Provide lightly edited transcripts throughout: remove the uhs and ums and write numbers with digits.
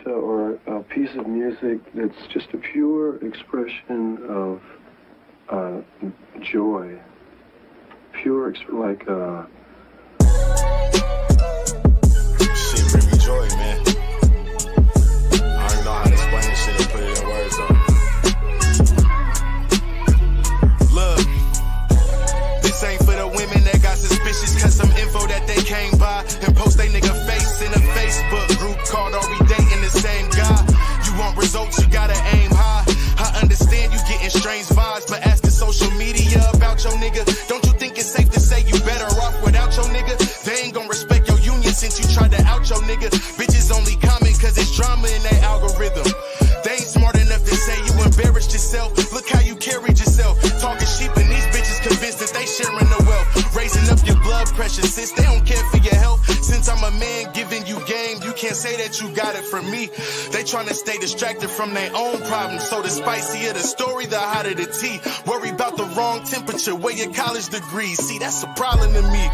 Or a piece of music that's just a pure expression of joy, pure like shit bring me joy, man. I don't know how to explain this shit and put it in words though. Look, this ain't for the women that got suspicious cause some info that they came by and post they nigga face in a Facebook group called Are We Dating the Same Guy? You want results, you gotta aim high. I understand you getting strange vibes, but ask the social media about your nigga. Don't you think it's safe to say you better off without your nigga? They ain't gon' respect your union since you tried to out your nigga. Bitches only comment cause it's drama in their algorithm. They ain't smart enough to say you embarrassed yourself. Look how you carried yourself. Talking sheep and these bitches convinced that they sharing the wealth. Raising up your blood pressure since they don't care for your health. Since I'm a man giving you game, you can't say that you got it from me. They tryna stay distracted from their own problems. So the spicier the story, the hotter the tea. Worry about the wrong temperature, wear your college degree. See, that's a problem to me.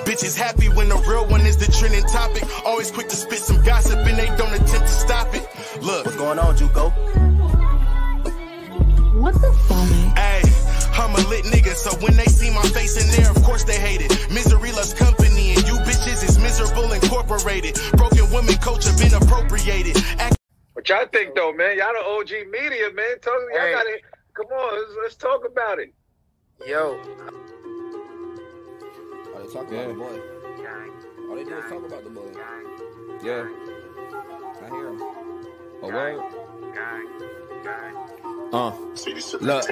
Bitches happy when the real one is the trending topic. Always quick to spit some gossip and they don't attempt to stop it. Look, what's going on, Juco? What the fuck? Hey, I'm a lit nigga, so when they see my face in there, of course they hate it. Misery loves company, and you bitches is miserable incorporated. Broken woman culture been appropriated. What y'all think though, man? Y'all the OG media, man. Tell me, y'all got it. Come on, let's talk about it. Yo. Oh, they talk about the boy. All they do is talk about the boy. Yeah. I hear him. Oh, word. Look,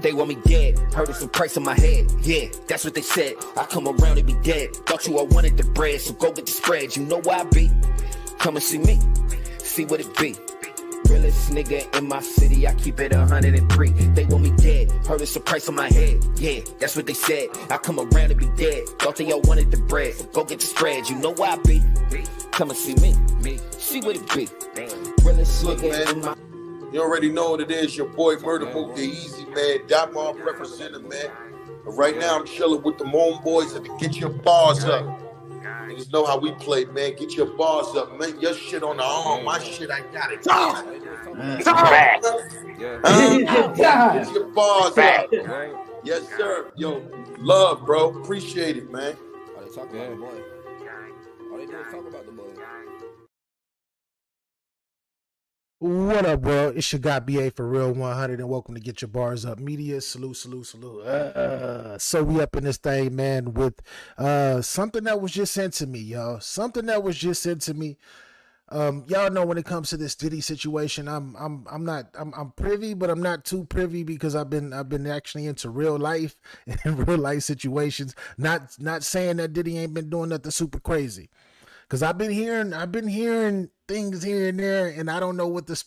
they want me dead. Heard some price on my head. Yeah, that's what they said. I come around and be dead. Thought you all wanted the bread, so go get the spread. You know where I be. Come and see me. See what it be. Realest nigga in my city, I keep it 103. They want me dead. Heard it's a price on my head. Yeah, that's what they said. I come around and be dead. Thought they all wanted the bread. Go get the spread. You know where I be. Come and see me. See what it be. Realest nigga in my. You already know what it is. Your boy Murder Mook, the Easy Man, Dot Mob representing, man. But right now I'm chilling with the Moan Boys and to get your bars up. Niggas know how we play, man. Get your bars up, man. Your shit on the arm, my shit, I got it. Get your bars up. Yes, sir. Yo, love, bro. Appreciate it, man. All they talk about the boy. All they do is talk about the boy. What up, world? It's your guy BA for Real 100, and welcome to Get Your Bars Up Media. Salute, salute, salute. So we up in this thing, man, with something that was just sent to me, y'all. Something that was just sent to me. Y'all know when it comes to this Diddy situation, I'm privy, but I'm not too privy because I've been actually into real life and real life situations. Not saying that Diddy ain't been doing nothing super crazy. Because I've been hearing things here and there, and I don't know what his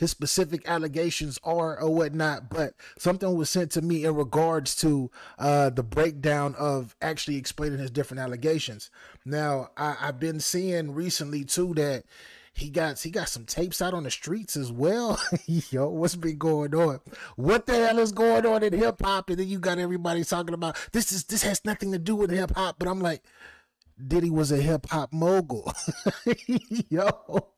specific allegations are or whatnot, but something was sent to me in regards to the breakdown of actually explaining his different allegations. Now, I've been seeing recently, too, that he got some tapes out on the streets as well. Yo, what's been going on? What the hell is going on in hip-hop? And then you got everybody talking about, this has nothing to do with hip-hop, but I'm like, Diddy was a hip-hop mogul. Yo.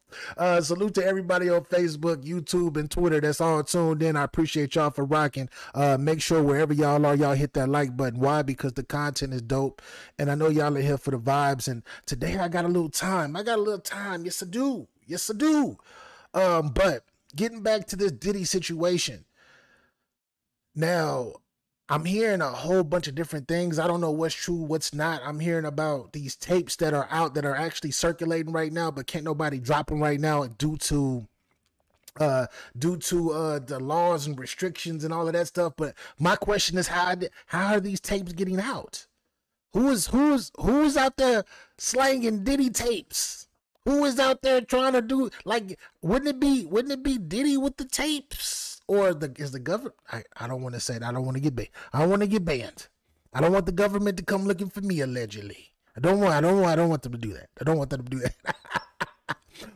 Salute to everybody on Facebook, YouTube, and Twitter that's all tuned in. I appreciate y'all for rocking. Make sure wherever y'all are, y'all hit that like button. Why? Because the content is dope, and I know y'all are here for the vibes. And today I got a little time. Yes, I do. But getting back to this Diddy situation. Now, I'm hearing a whole bunch of different things. I don't know what's true, what's not. I'm hearing about these tapes that are out that are actually circulating right now, but can't nobody drop them right now due to the laws and restrictions and all of that stuff. But my question is, how are these tapes getting out? Who's out there slanging Diddy tapes? Who is out there trying to do, like, wouldn't it be Diddy with the tapes? Or is the government? I don't want to say that. I don't want to get banned. I don't want to get banned. I don't want the government to come looking for me allegedly. I don't want them to do that. I don't want them to do that.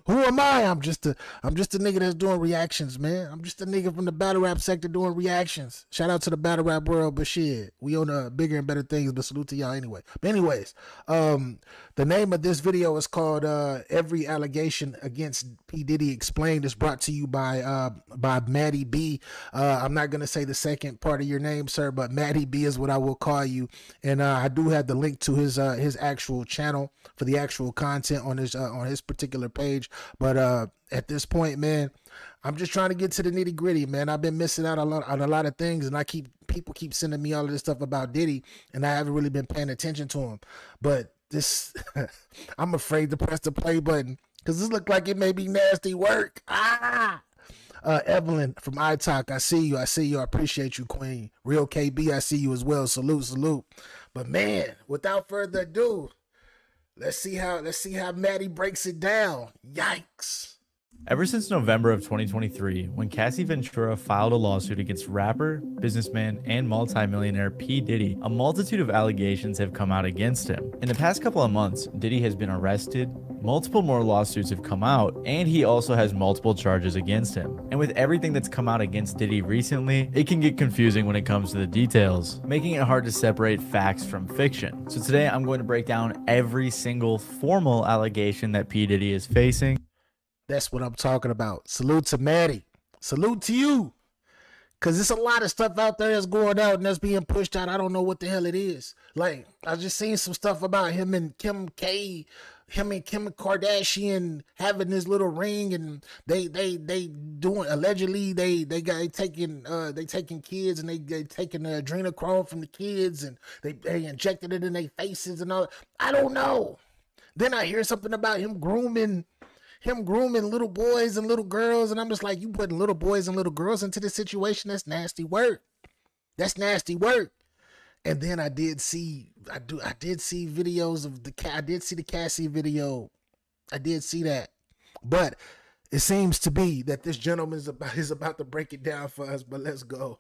Who am I? I'm just a nigga that's doing reactions, man. I'm just a nigga from the battle rap sector doing reactions. Shout out to the battle rap world, but shit, we on bigger and better things. But salute to y'all anyway. But anyways, the name of this video is called "Every Allegation Against P Diddy Explained." It's brought to you by Maddie B. I'm not gonna say the second part of your name, sir, but Maddie B is what I will call you. And I do have the link to his actual channel for the actual content on his particular page. But at this point, man, I'm just trying to get to the nitty gritty, man. I've been missing out on a lot of things, and people keep sending me all of this stuff about Diddy, and I haven't really been paying attention to him. But this, I'm afraid to press the play button because this look like it may be nasty work. Evelyn from iTalk, I see you. I appreciate you, Queen. Real KB, I see you as well. Salute. But man, without further ado, let's see how Maddie breaks it down. Yikes. Ever since November of 2023, when Cassie Ventura filed a lawsuit against rapper, businessman, and multimillionaire P. Diddy, a multitude of allegations have come out against him. In the past couple of months, Diddy has been arrested, multiple more lawsuits have come out, and he also has multiple charges against him. And with everything that's come out against Diddy recently, it can get confusing when it comes to the details, making it hard to separate facts from fiction. So today I'm going to break down every single formal allegation that P. Diddy is facing. That's what I'm talking about. Salute to Maddie. Salute to you. Because there's a lot of stuff out there that's going out and that's being pushed out. I don't know what the hell it is. Like, I just seen some stuff about him and Kim Kardashian having this little ring, and they doing, allegedly they taking kids, and they taking the adrenochrome from the kids, and they injected it in their faces and all. I don't know. Then I hear something about him grooming little boys and little girls, and I'm just like, you putting little boys and little girls into this situation? That's nasty work. And then I did see videos of I did see the Cassie video. I did see that, but it seems to be that this gentleman is about to break it down for us. But let's go.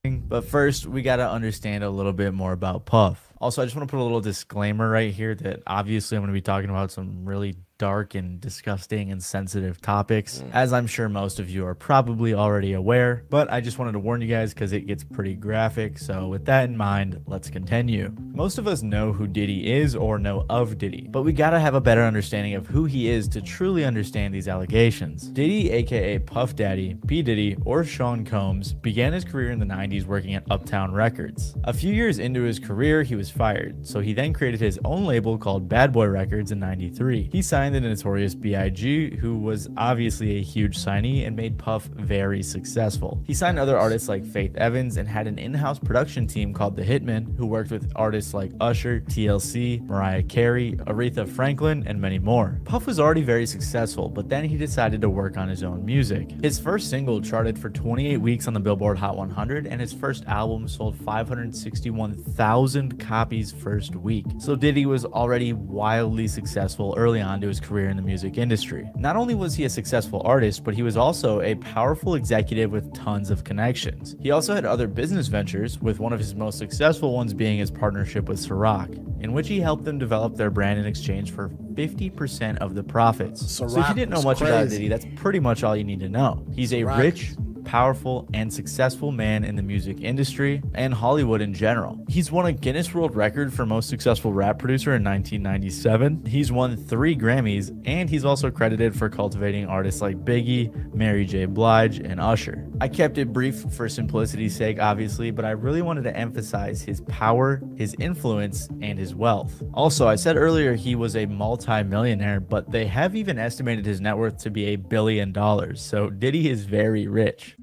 But first, we got to understand a little bit more about Puff. Also, I just want to put a little disclaimer right here that obviously I'm going to be talking about some really dark and disgusting and sensitive topics, as I'm sure most of you are probably already aware, but I just wanted to warn you guys because it gets pretty graphic. So with that in mind, let's continue. Most of us know who Diddy is or know of Diddy, but we gotta have a better understanding of who he is to truly understand these allegations. Diddy, aka Puff Daddy, P. Diddy, or Sean Combs, began his career in the 90s working at Uptown Records. A few years into his career, he was fired, so he then created his own label called Bad Boy Records in '93. He signed the notorious B.I.G., who was obviously a huge signee and made Puff very successful. He signed other artists like Faith Evans and had an in-house production team called The Hitmen, who worked with artists like Usher, TLC, Mariah Carey, Aretha Franklin, and many more. Puff was already very successful, but then he decided to work on his own music. His first single charted for 28 weeks on the Billboard Hot 100, and his first album sold 561,000 copies first week. So Diddy was already wildly successful early on to his career in the music industry. Not only was he a successful artist, but he was also a powerful executive with tons of connections. He also had other business ventures, with one of his most successful ones being his partnership with Ciroc, in which he helped them develop their brand in exchange for 50% of the profits. So if you didn't know much about Diddy, that's pretty much all you need to know. He's a rich, powerful, and successful man in the music industry and Hollywood in general. He's won a Guinness World Record for most successful rap producer in 1997. He's won 3 Grammys, and he's also credited for cultivating artists like Biggie, Mary J. Blige, and Usher. I kept it brief for simplicity's sake, obviously, but I really wanted to emphasize his power, his influence, and his wealth. Also, I said earlier he was a multi-millionaire, but they have even estimated his net worth to be $1 billion, so Diddy is very rich.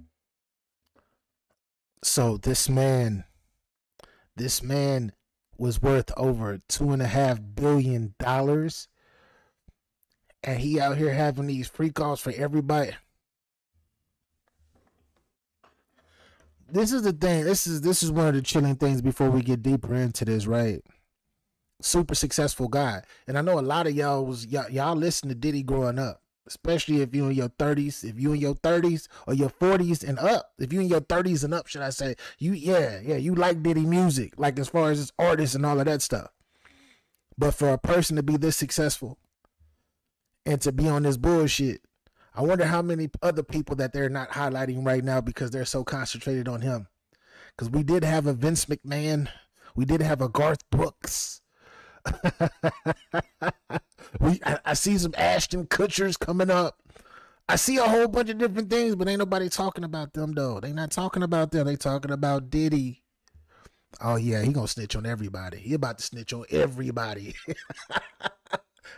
So this man was worth over $2.5 billion, and he out here having these free calls for everybody. This is the thing. This is one of the chilling things before we get deeper into this, right? Super successful guy, and I know a lot of y'all listen to Diddy growing up. Especially if you're in your 30s, or your 40s and up. If you're in your 30s and up, should I say, you like Diddy music, like as far as his artists and all of that stuff. But for a person to be this successful and to be on this bullshit. I wonder how many other people that they're not highlighting right now because they're so concentrated on him. Because we did have a Vince McMahon. We did have a Garth Brooks. I see some Ashton Kutchers coming up. I see a whole bunch of different things, but ain't nobody talking about them, though. They not talking about them. They talking about Diddy. Oh, yeah, he gonna snitch on everybody. He about to snitch on everybody.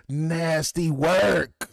Nasty work.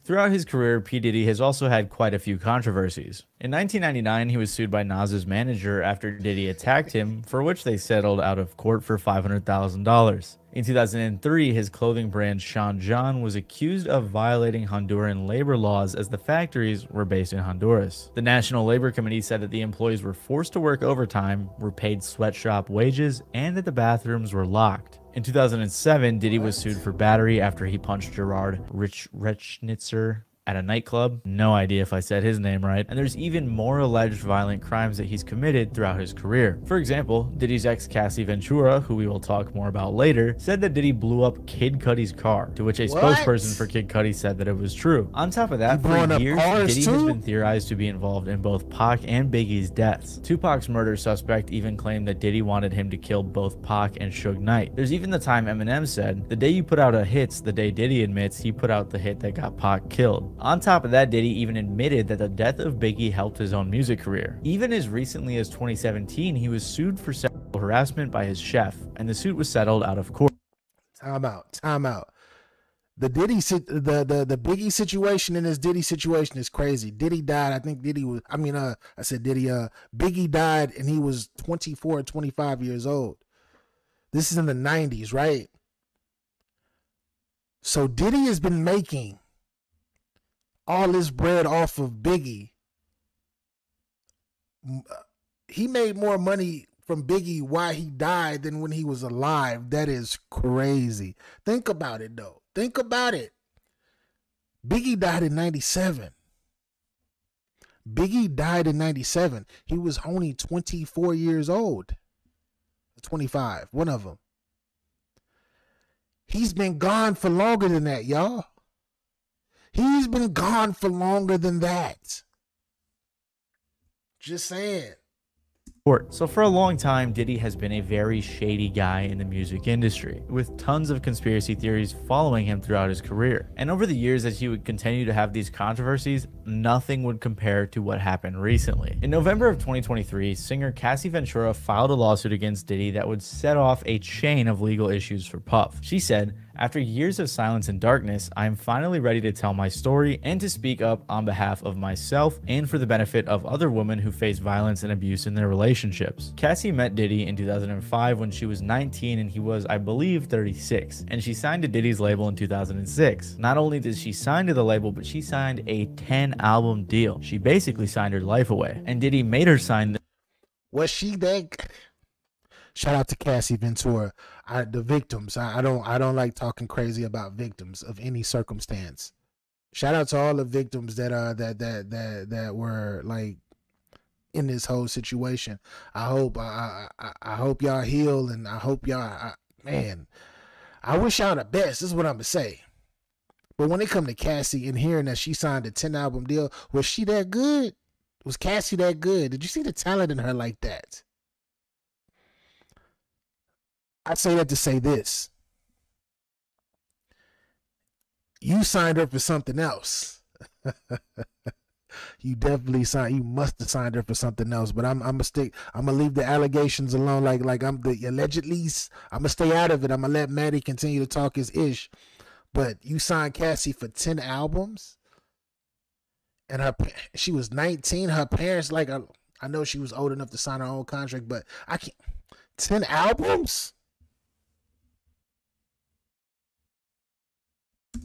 Throughout his career, P. Diddy has also had quite a few controversies. In 1999, he was sued by Nas's manager after Diddy attacked him, for which they settled out of court for $500,000. In 2003, his clothing brand Sean John was accused of violating Honduran labor laws as the factories were based in Honduras. The National Labor Committee said that the employees were forced to work overtime, were paid sweatshop wages, and that the bathrooms were locked. In 2007, Diddy was sued for battery after he punched Gerard Rechnitzer at a nightclub. No idea if I said his name right. And there's even more alleged violent crimes that he's committed throughout his career. For example, Diddy's ex Cassie Ventura, who we will talk more about later, said that Diddy blew up Kid Cudi's car, to which a spokesperson for Kid Cudi said that it was true. On top of that, for years, Diddy has been theorized to be involved in both Pac and Biggie's deaths. Tupac's murder suspect even claimed that Diddy wanted him to kill both Pac and Suge Knight. There's even the time Eminem said, "The day you put out a hit's the day Diddy admits he put out the hit that got Pac killed." On top of that, Diddy even admitted that the death of Biggie helped his own music career. Even as recently as 2017, he was sued for sexual harassment by his chef, and the suit was settled out of court. Time out. The Biggie situation and this Diddy situation is crazy. Diddy died. I think Diddy was, Biggie died and he was 24 or 25 years old. This is in the 90s, right? So Diddy has been making all this bread off of Biggie. He made more money from Biggie while he died than when he was alive. That is crazy. Think about it, though. Think about it. Biggie died in 97. Biggie died in 97. He was only 24 years old. 25, one of them. He's been gone for longer than that, y'all. He's been gone for longer than that. Just saying. So for a long time, Diddy has been a very shady guy in the music industry, with tons of conspiracy theories following him throughout his career. And over the years, as he would continue to have these controversies, nothing would compare to what happened recently. In November of 2023, singer Cassie Ventura filed a lawsuit against Diddy that would set off a chain of legal issues for Puff. She said, "After years of silence and darkness, I am finally ready to tell my story and to speak up on behalf of myself and for the benefit of other women who face violence and abuse in their relationships." Cassie met Diddy in 2005 when she was 19 and he was, I believe, 36, and she signed to Diddy's label in 2006. Not only did she sign to the label, but she signed a 10-album deal. She basically signed her life away, and Diddy made her sign Was she that? Shout out to Cassie Ventura. The victims. I don't like talking crazy about victims of any circumstance. Shout out to all the victims that were like in this whole situation. I hope y'all heal, and I hope y'all man, I wish y'all the best. This is what I'm gonna say. But when it come to Cassie and hearing that she signed a 10-album deal, was she that good? Was Cassie that good? Did you see the talent in her like that? I say that to say this. You signed her for something else. You definitely signed. You must have signed her for something else. But I'm gonna leave the allegations alone. Like I'm the allegedly. I'm gonna stay out of it. I'm gonna let Maddie continue to talk his ish. But you signed Cassie for 10 albums, and she was 19. Her parents, like, I know she was old enough to sign her own contract, but I can't. 10 albums.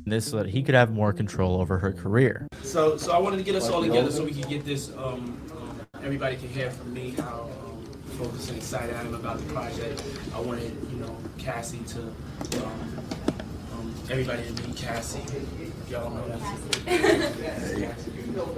this so that he could have more control over her career. So I wanted to get us all together so we could get this. Everybody can hear from me how focused and excited I am about the project. I wanted, Cassie to everybody to meet Cassie. Y'all know that.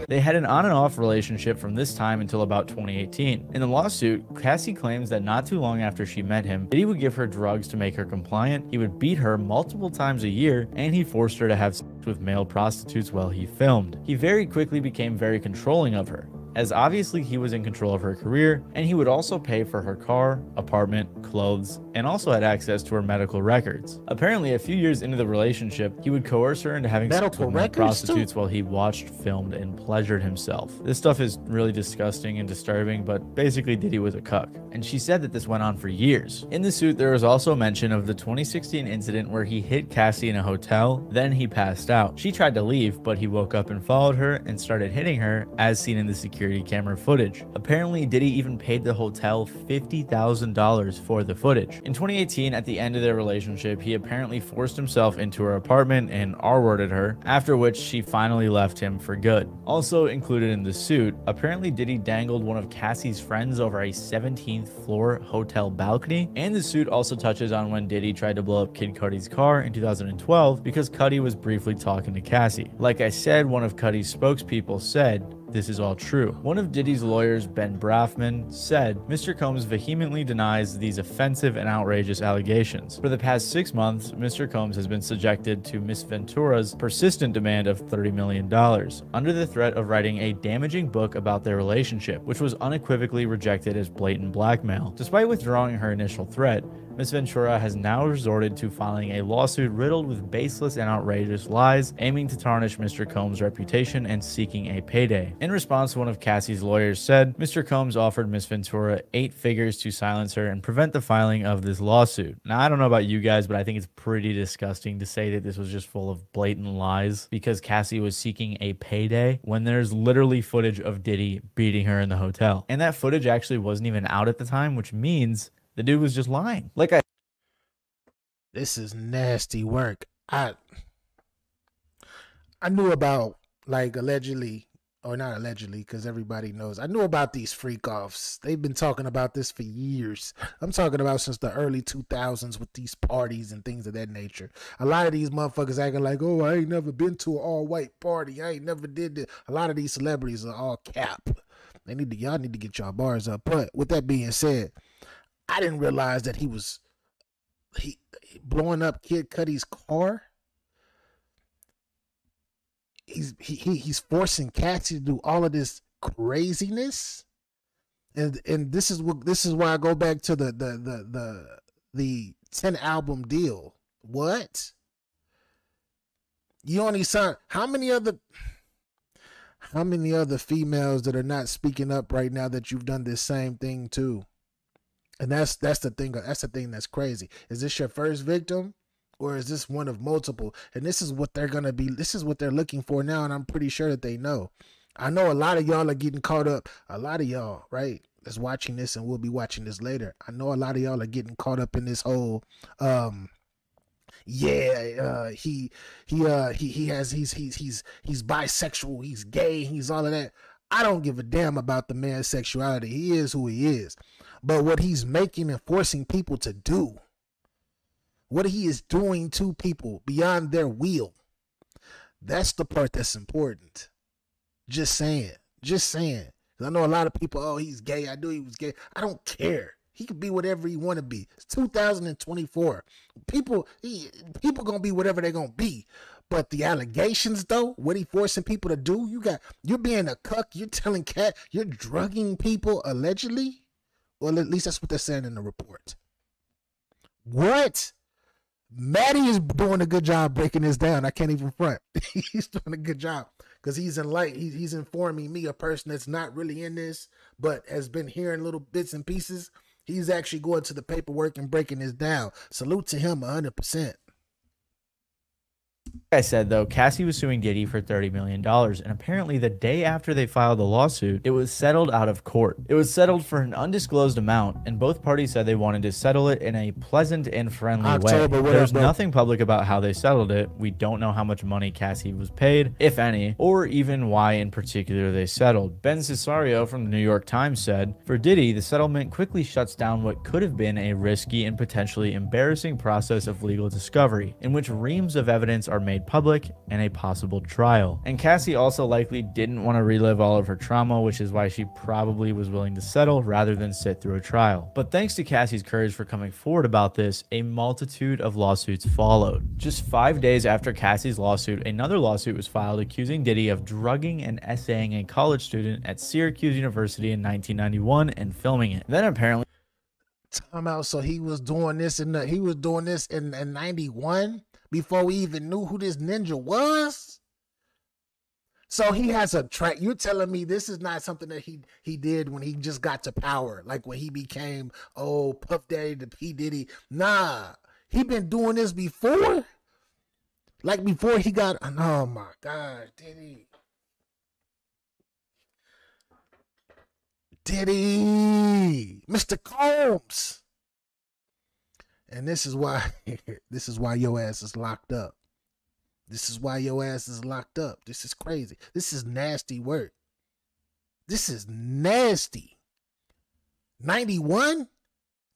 They had an on and off relationship from this time until about 2018. In the lawsuit, Cassie claims that not too long after she met him, Diddy would give her drugs to make her compliant, he would beat her multiple times a year, and he forced her to have sex with male prostitutes while he filmed. He very quickly became very controlling of her, as obviously he was in control of her career, and he would also pay for her car, apartment, clothes, and also had access to her medical records. Apparently, a few years into the relationship, he would coerce her into having sex with male prostitutes while he watched, filmed, and pleasured himself. This stuff is really disgusting and disturbing, but basically Diddy was a cuck. And she said that this went on for years. In the suit, there was also mention of the 2016 incident where he hit Cassie in a hotel, then he passed out. She tried to leave, but he woke up and followed her and started hitting her, as seen in the security camera footage. Apparently, Diddy even paid the hotel $50,000 for the footage. In 2018, at the end of their relationship, he apparently forced himself into her apartment and R-worded her, after which she finally left him for good. Also included in the suit, apparently Diddy dangled one of Cassie's friends over a 17th floor hotel balcony, and the suit also touches on when Diddy tried to blow up Kid Cudi's car in 2012 because Cudi was briefly talking to Cassie. Like I said, one of Cudi's spokespeople said, "This is all true." One of Diddy's lawyers, Ben Brafman, said, "Mr. Combs vehemently denies these offensive and outrageous allegations. For the past 6 months, Mr. Combs has been subjected to Miss Ventura's persistent demand of $30 million, under the threat of writing a damaging book about their relationship, which was unequivocally rejected as blatant blackmail. Despite withdrawing her initial threat, Ms. Ventura has now resorted to filing a lawsuit riddled with baseless and outrageous lies, aiming to tarnish Mr. Combs' reputation and seeking a payday." In response, one of Cassie's lawyers said, "Mr. Combs offered Ms. Ventura 8 figures to silence her and prevent the filing of this lawsuit." Now, I don't know about you guys, but I think it's pretty disgusting to say that this was just full of blatant lies because Cassie was seeking a payday when there's literally footage of Diddy beating her in the hotel. And that footage actually wasn't even out at the time, which means the dude was just lying. This is nasty work. I knew about, like, allegedly, or not allegedly, because everybody knows. I knew about these freak offs. They've been talking about this for years. I'm talking about since the early 2000s with these parties and things of that nature. A lot of these motherfuckers acting like, "Oh, I ain't never been to an all-white party. I ain't never did this." A lot of these celebrities are all cap. Y'all need to get y'all bars up. But with that being said, I didn't realize that he blowing up Kid Cudi's car. He's forcing Cassie to do all of this craziness, and this is why I go back to the 10 album deal. What? You only signed how many other females that are not speaking up right now that you've done this same thing to? And that's the thing. That's the thing that's crazy. Is this your first victim, or is this one of multiple? And this is what they're gonna be. This is what they're looking for now. And I'm pretty sure that they know. I know a lot of y'all are getting caught up. A lot of y'all, right, that's watching this, and we'll be watching this later. I know a lot of y'all are getting caught up in this whole, he's bisexual, he's gay, he's all of that. I don't give a damn about the man's sexuality. He is who he is. But what he's making and forcing people to do, what he is doing to people beyond their will, that's the part that's important. Just saying. Because I know a lot of people, "Oh, he's gay. I knew he was gay." I don't care. He can be whatever he want to be. It's 2024. People gonna be whatever they're gonna be. But the allegations, though, what he forcing people to do, you're being a cuck. You're telling cat, you're drugging people allegedly. Well, at least that's what they're saying in the report. What? Maddie is doing a good job breaking this down. I can't even front. He's doing a good job because he's informing me, a person that's not really in this, but has been hearing little bits and pieces. He's actually going to the paperwork and breaking this down. Salute to him 100%. I said, though, Cassie was suing Diddy for $30 million, and apparently the day after they filed the lawsuit, it was settled out of court. It was settled for an undisclosed amount, and both parties said they wanted to settle it in a pleasant and friendly way. There's nothing public about how they settled it. We don't know how much money Cassie was paid, if any, or even why in particular they settled. Ben Cesario from the New York Times said, "For Diddy, the settlement quickly shuts down what could have been a risky and potentially embarrassing process of legal discovery, in which reams of evidence are made public and a possible trial." And Cassie also likely didn't want to relive all of her trauma, which is why she probably was willing to settle rather than sit through a trial. But thanks to Cassie's courage for coming forward about this, a multitude of lawsuits followed. Just 5 days after Cassie's lawsuit, another lawsuit was filed accusing Diddy of drugging and essaying a college student at Syracuse University in 1991 and filming it. Then apparently time out. So he was doing this in 91 before we even knew who this ninja was. So he has a track. You're telling me this is not something that he did when he just got to power, like when he became Puff Daddy to P Diddy. Nah, he been doing this before. Like before he got. Oh my God, Diddy. Mr. Combs. And this is why your ass is locked up. This is why your ass is locked up. This is crazy. This is nasty work. This is nasty. 91?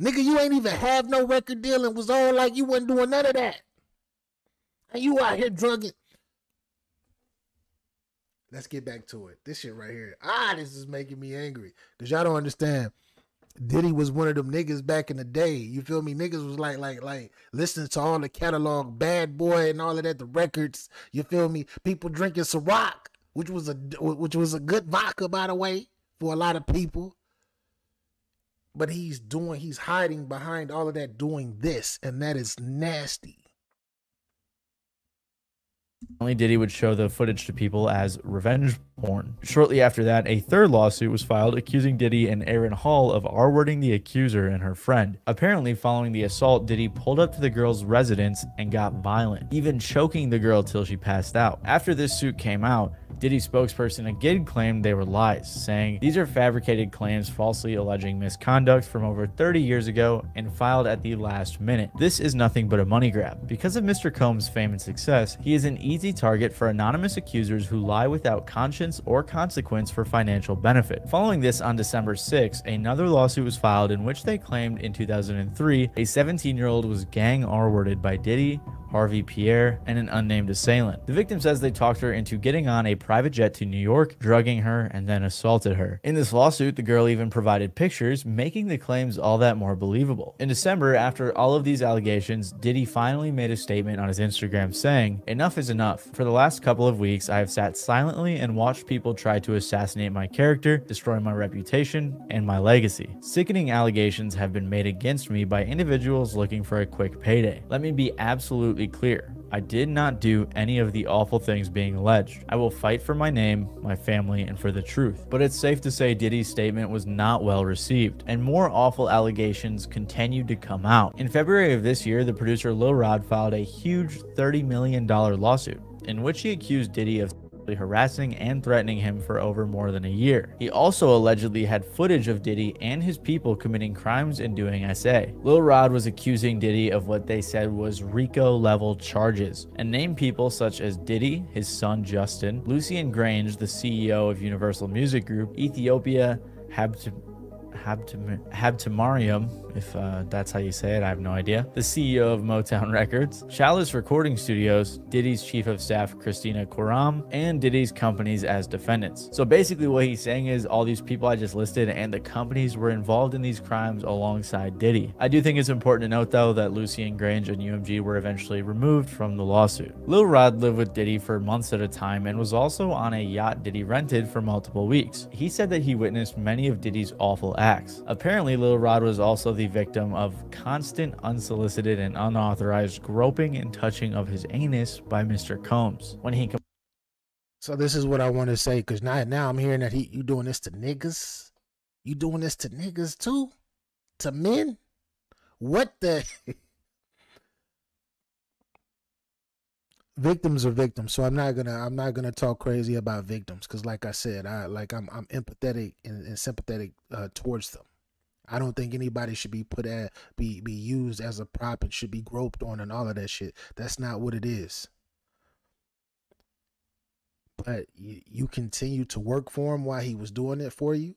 Nigga, you ain't even have no record deal and was all like you wasn't doing none of that. And you out here drugging. Let's get back to it. This shit right here. This is making me angry. Because y'all don't understand. Diddy was one of them niggas back in the day. You feel me? Niggas was like listening to all the catalog, Bad Boy and all of that, the records. You feel me? People drinking Ciroc, which was a good vodka, by the way, for a lot of people. But he's hiding behind all of that, doing this, and that is nasty. only Diddy would show the footage to people as revenge porn. Shortly after that, a third lawsuit was filed accusing Diddy and Aaron Hall of R-wording the accuser and her friend. Apparently, following the assault, Diddy pulled up to the girl's residence and got violent, even choking the girl till she passed out. After this suit came out, Diddy's spokesperson again claimed they were lies, saying these are fabricated claims falsely alleging misconduct from over 30 years ago and filed at the last minute. This is nothing but a money grab. Because of Mr. Combs' fame and success, he is an easy target for anonymous accusers who lie without conscience or consequence for financial benefit. Following this, on December 6, another lawsuit was filed in which they claimed in 2003 a 17-year-old was gang R-worded by Diddy, Harvey Pierre, and an unnamed assailant. The victim says they talked her into getting on a private jet to New York, drugging her, and then assaulted her. In this lawsuit, the girl even provided pictures, making the claims all that more believable. In December, after all of these allegations, Diddy finally made a statement on his Instagram saying, "Enough is enough. For the last couple of weeks, I have sat silently and watched people try to assassinate my character, destroy my reputation, and my legacy. Sickening allegations have been made against me by individuals looking for a quick payday. Let me be absolutely clear. I did not do any of the awful things being alleged. I will fight for my name, my family, and for the truth." But it's safe to say Diddy's statement was not well received, and more awful allegations continued to come out. In February of this year, the producer Lil Rod filed a huge $30 million lawsuit, in which he accused Diddy of harassing and threatening him for over more than a year. He also allegedly had footage of Diddy and his people committing crimes and doing SA. Lil Rod was accusing Diddy of what they said was RICO-level charges, and named people such as Diddy, his son Justin, Lucian Grange, the CEO of Universal Music Group, Ethiopia Habtemariam, if that's how you say it, I have no idea, the CEO of Motown Records, Chalice Recording Studios, Diddy's chief of staff Christina Koram, and Diddy's companies as defendants. So basically what he's saying is all these people I just listed and the companies were involved in these crimes alongside Diddy. I do think it's important to note though that Lucian Grange and UMG were eventually removed from the lawsuit. Lil Rod lived with Diddy for months at a time and was also on a yacht Diddy rented for multiple weeks. He said that he witnessed many of Diddy's awful acts. Apparently, Lil Rod was also the victim of constant, unsolicited, and unauthorized groping and touching of his anus by Mr. Combs. When he So this is what I want to say, because now I'm hearing that you doing this to niggas? You doing this to niggas too? To men? What the... victims are victims, so I'm not gonna talk crazy about victims, because like I said, I'm empathetic and sympathetic towards them. I don't think anybody should be be used as a prop and should be groped on and all of that shit. That's not what it is. But you continue to work for him while he was doing it for you.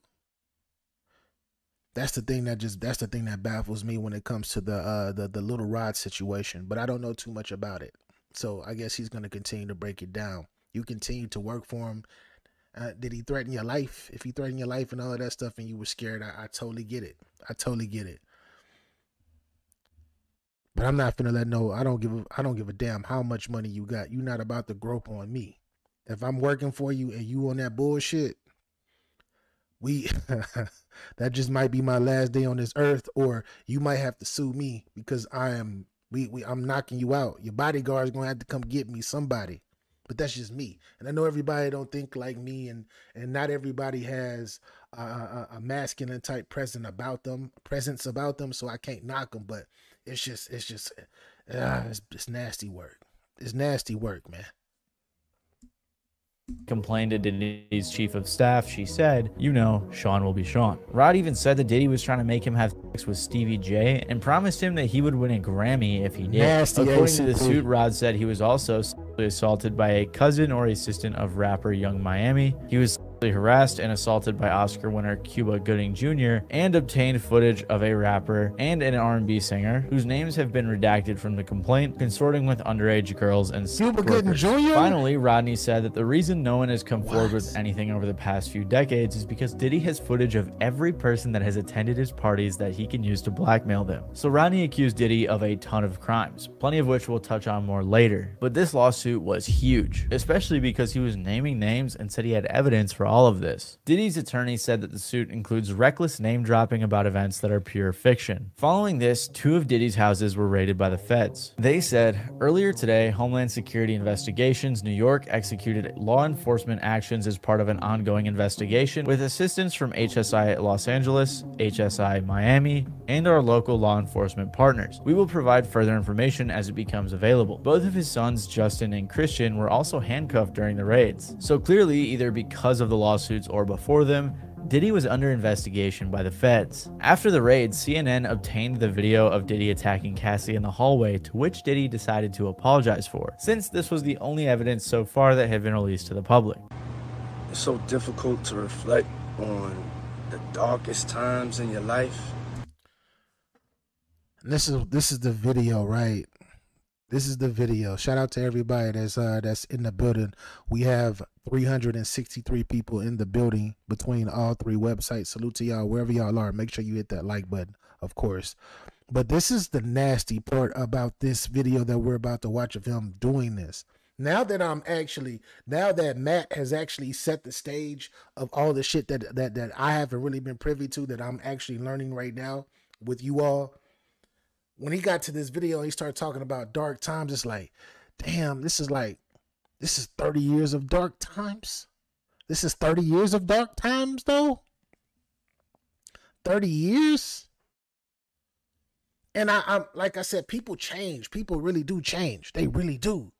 That's the thing that baffles me when it comes to the Little Rod situation. But I don't know too much about it, so I guess he's gonna continue to break it down. You continue to work for him. Did he threaten your life? If he threatened your life and all of that stuff and you were scared, I totally get it. I totally get it. But I'm not finna I don't give a damn how much money you got. You're not about to grope on me. If I'm working for you and you on that bullshit, that just might be my last day on this earth, or you might have to sue me because I'm knocking you out. Your bodyguard's gonna have to come get me, somebody. But that's just me. And I know everybody don't think like me, and not everybody has a masculine type presence about them, so I can't knock them. But it's nasty work. It's nasty work, man. Complained to Diddy's chief of staff. She said, you know, Sean will be Sean. Rod even said that Diddy was trying to make him have sex with Stevie J and promised him that he would win a Grammy if he did. Nasty. According to the suit, Rod said he was also sexually assaulted by a cousin or assistant of rapper Young Miami. He was sexually harassed and assaulted by Oscar winner Cuba Gooding Jr. and obtained footage of a rapper and an R&B singer whose names have been redacted from the complaint, consorting with underage girls and Cuba Gooding Jr.? Finally, Rodney said that the reason no one has come forward with anything over the past few decades is because Diddy has footage of every person that has attended his parties that he can use to blackmail them. So Rodney accused Diddy of a ton of crimes, plenty of which we'll touch on more later. But this lawsuit was huge, especially because he was naming names and said he had evidence for all of this. Diddy's attorney said that the suit includes reckless name dropping about events that are pure fiction. Following this, 2 of Diddy's houses were raided by the feds. They said, earlier today, Homeland Security Investigations New York executed law enforcement actions as part of an ongoing investigation with assistance from HSI Los Angeles, HSI Miami, and our local law enforcement partners. We will provide further information as it becomes available. Both of his sons, Justin and Christian, were also handcuffed during the raids. So clearly, either because of the lawsuits or before them, Diddy was under investigation by the feds. After the raid, CNN obtained the video of Diddy attacking Cassie in the hallway, to which Diddy decided to apologize for, since this was the only evidence so far that had been released to the public. It's so difficult to reflect on the darkest times in your life. And this is the video, right? This is the video. Shout out to everybody that's in the building. We have 363 people in the building between all 3 websites. Salute to y'all wherever y'all are. Make sure you hit that like button, of course. But this is the nasty part about this video that we're about to watch of him doing this. Now that Matt has actually set the stage of all the shit that I haven't really been privy to, that I'm actually learning right now with you all. When he got to this video, he started talking about dark times. It's like, damn, this is 30 years of dark times. This is 30 years of dark times, though. 30 years. And I'm like I said, people change. People really do change. They really do.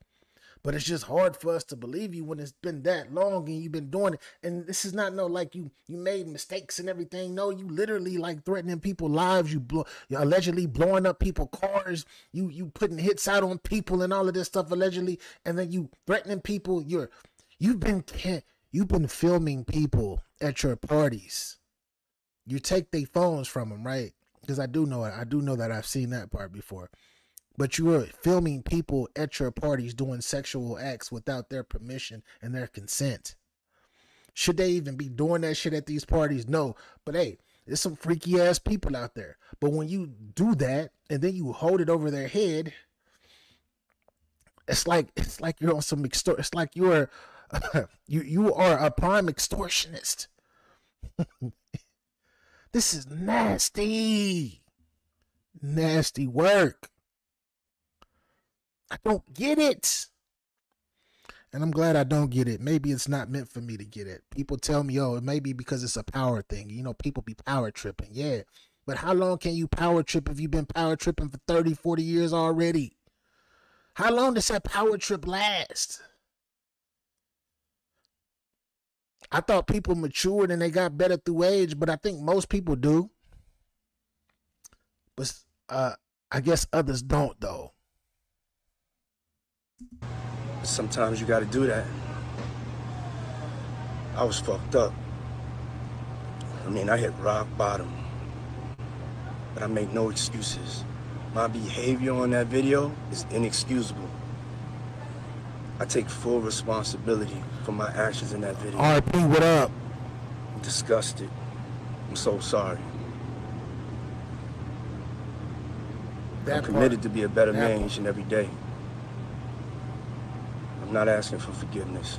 But it's just hard for us to believe you when it's been that long and you've been doing it. And this is not like you made mistakes and everything. No, you literally like threatening people's lives. You're allegedly blowing up people's cars. You putting hits out on people and all of this stuff allegedly. And then you threatening people. You've been filming people at your parties. You take their phones from them, right? Because I do know it. I do know that I've seen that part before. But you were filming people at your parties doing sexual acts without their permission and their consent. Should they even be doing that shit at these parties? No. But hey, there's some freaky ass people out there. But when you do that and then you hold it over their head, it's like you're on some it's like you're you are a prime extortionist. This is nasty. Nasty work. I don't get it. And I'm glad I don't get it. Maybe it's not meant for me to get it. People tell me, oh, it may be because it's a power thing. You know, people be power tripping. Yeah. But how long can you power trip if you've been power tripping for 30, 40 years already? How long does that power trip last? I thought people matured and they got better through age, but I think most people do. But I guess others don't, though. Sometimes you gotta do that. I was fucked up. I mean, I hit rock bottom. But I make no excuses. My behavior on that video is inexcusable. I take full responsibility for my actions in that video. RP, what up? I'm disgusted. I'm so sorry. I'm committed to be a better man each and every day. I'm not asking for forgiveness.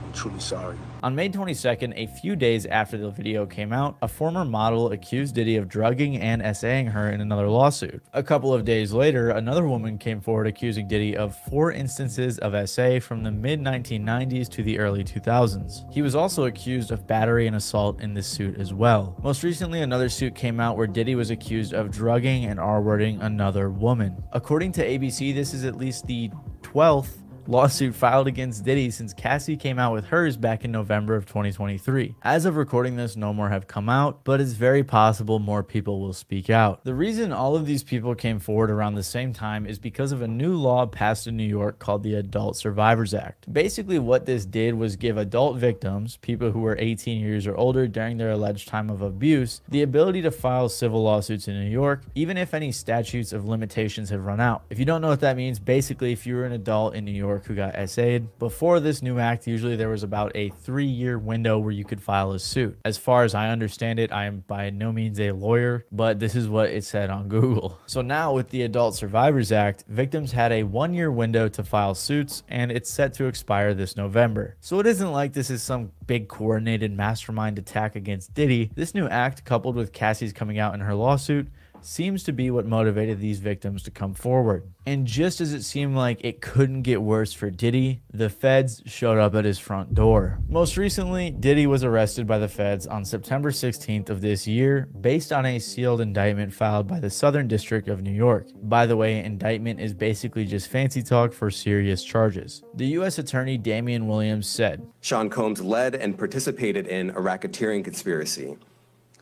I'm truly sorry. On May 22nd, a few days after the video came out, a former model accused Diddy of drugging and SAing her in another lawsuit. A couple of days later, another woman came forward accusing Diddy of 4 instances of SA from the mid-1990s to the early 2000s. He was also accused of battery and assault in this suit as well. Most recently, another suit came out where Diddy was accused of drugging and R-wording another woman. According to ABC, this is at least the 12th lawsuit filed against Diddy since Cassie came out with hers back in November of 2023. As of recording this, no more have come out, but it's very possible more people will speak out. The reason all of these people came forward around the same time is because of a new law passed in New York called the Adult Survivors Act. Basically, what this did was give adult victims, people who were 18 years or older during their alleged time of abuse, the ability to file civil lawsuits in New York, even if any statutes of limitations have run out. If you don't know what that means, basically if you were an adult in New York who got SA'd, before this new act, usually there was about a 3-year window where you could file a suit. As far as I understand it, I am by no means a lawyer, but this is what it said on Google. So now with the Adult Survivors Act, victims had a 1-year window to file suits, and it's set to expire this November. So it isn't like this is some big coordinated mastermind attack against Diddy. This new act, coupled with Cassie's coming out in her lawsuit, seems to be what motivated these victims to come forward. And just as it seemed like it couldn't get worse for Diddy, the feds showed up at his front door. Most recently, Diddy was arrested by the feds on September 16th of this year based on a sealed indictment filed by the Southern District of New York. By the way, indictment is basically just fancy talk for serious charges. The U.S. Attorney Damian Williams said, Sean Combs led and participated in a racketeering conspiracy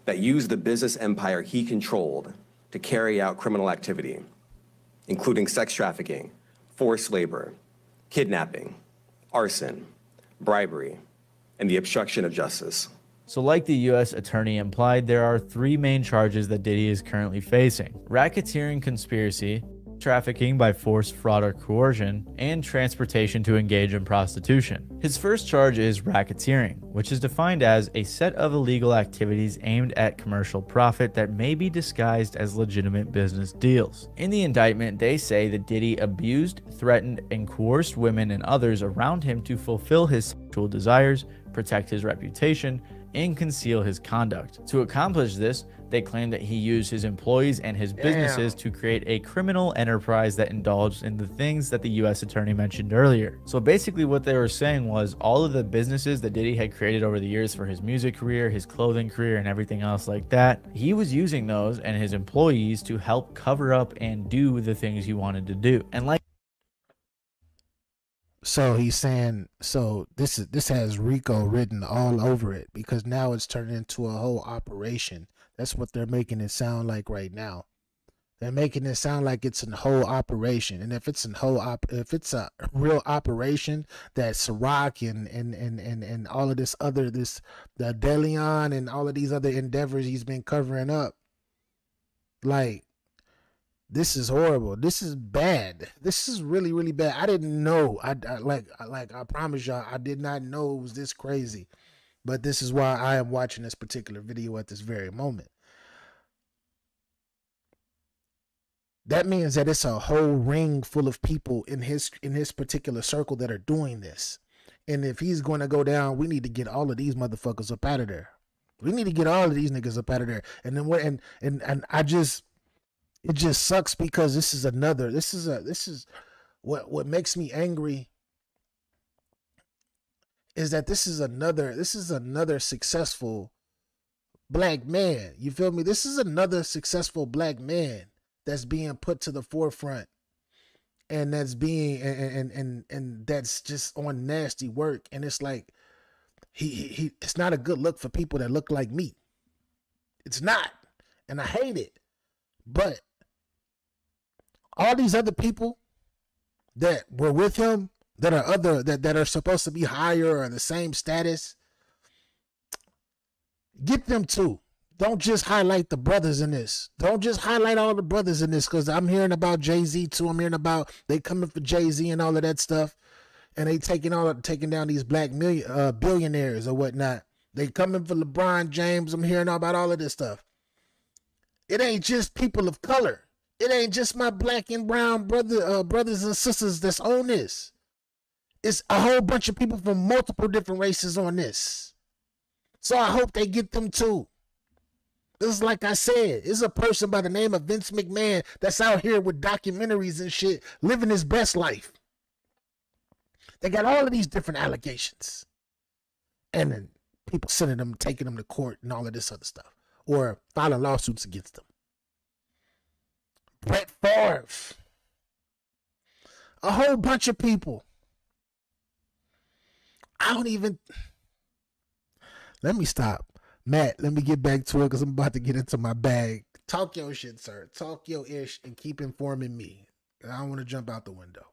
that used the business empire he controlled to carry out criminal activity, including sex trafficking, forced labor, kidnapping, arson, bribery, and the obstruction of justice. So like the U.S. Attorney implied, there are 3 main charges that Diddy is currently facing: racketeering conspiracy, trafficking by force, fraud, or coercion, and transportation to engage in prostitution. His first charge is racketeering, which is defined as a set of illegal activities aimed at commercial profit that may be disguised as legitimate business deals. In the indictment, they say that Diddy abused, threatened, and coerced women and others around him to fulfill his sexual desires, protect his reputation, and conceal his conduct. To accomplish this, they claim that he used his employees and his businesses to create a criminal enterprise that indulged in the things that the U.S. Attorney mentioned earlier. So basically what they were saying was all of the businesses that Diddy had created over the years for his music career, his clothing career, and everything else like that, he was using those and his employees to help cover up and do the things he wanted to do. And like, so he's saying, so this has RICO written all over it, because now it's turned into a whole operation. That's what they're making it sound like right now. They're making it sound like it's a whole operation. And if it's a real operation, that Ciroc and all of this other, the Deleon and all of these other endeavors he's been covering up, like, this is horrible. This is bad. This is really, really bad. I didn't know. I promise y'all, I did not know it was this crazy. But this is why I am watching this particular video at this very moment. That means that it's a whole ring full of people in his particular circle that are doing this. And if he's going to go down, we need to get all of these motherfuckers up out of there. We need to get all of these niggas up out of there. And then it just sucks, because this is what makes me angry is that this is another successful black man. You feel me? This is another successful black man that's being put to the forefront, and that's being and that's just on nasty work. And it's like he it's not a good look for people that look like me. It's not, and I hate it. But all these other people that were with him that are supposed to be higher or the same status, get them too. Don't just highlight the brothers in this. Don't just highlight all the brothers in this, because I'm hearing about Jay-Z too. I'm hearing about they coming for Jay-Z and all of that stuff, and they taking down these black billionaires or whatnot. They coming for LeBron James. I'm hearing about all of this stuff. It ain't just people of color. It ain't just my black and brown brothers and sisters that's on this. It's a whole bunch of people from multiple different races on this. So I hope they get them too. This is like I said, it's a person by the name of Vince McMahon that's out here with documentaries and shit, living his best life. They got all of these different allegations. And then people sending them, taking them to court and all of this other stuff. Or filing lawsuits against them. Brett Favre. A whole bunch of people. Let me stop. Matt, let me get back to it because I'm about to get into my bag. Talk your shit, sir. Talk your ish and keep informing me. I don't want to jump out the window.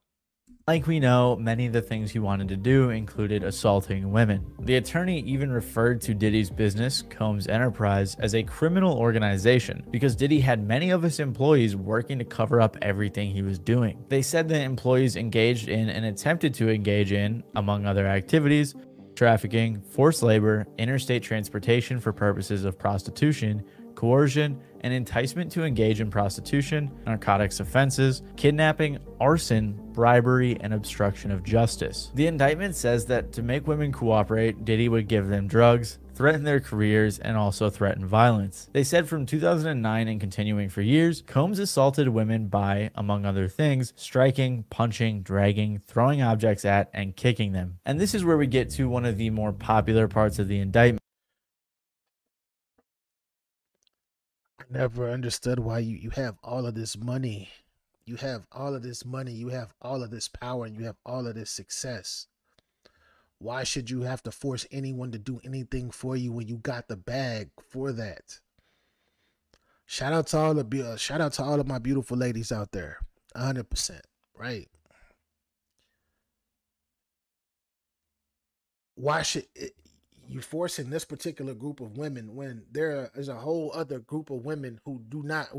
Like we know, many of the things he wanted to do included assaulting women. The attorney even referred to Diddy's business, Combs Enterprise, as a criminal organization because Diddy had many of his employees working to cover up everything he was doing. They said that employees engaged in and attempted to engage in, among other activities, trafficking, forced labor, interstate transportation for purposes of prostitution, coercion, and enticement to engage in prostitution, narcotics offenses, kidnapping, arson, bribery, and obstruction of justice. The indictment says that to make women cooperate, Diddy would give them drugs, threaten their careers, and also threaten violence. They said from 2009 and continuing for years, Combs assaulted women by, among other things, striking, punching, dragging, throwing objects at, and kicking them. And this is where we get to one of the more popular parts of the indictment. I never understood why you have all of this money. You have all of this money. You have all of this power, and you have all of this success. Why should you have to force anyone to do anything for you when you got the bag for that? Shout out to all of my beautiful ladies out there. 100%, right? Why should you forcing this particular group of women when there is a whole other group of women who do not,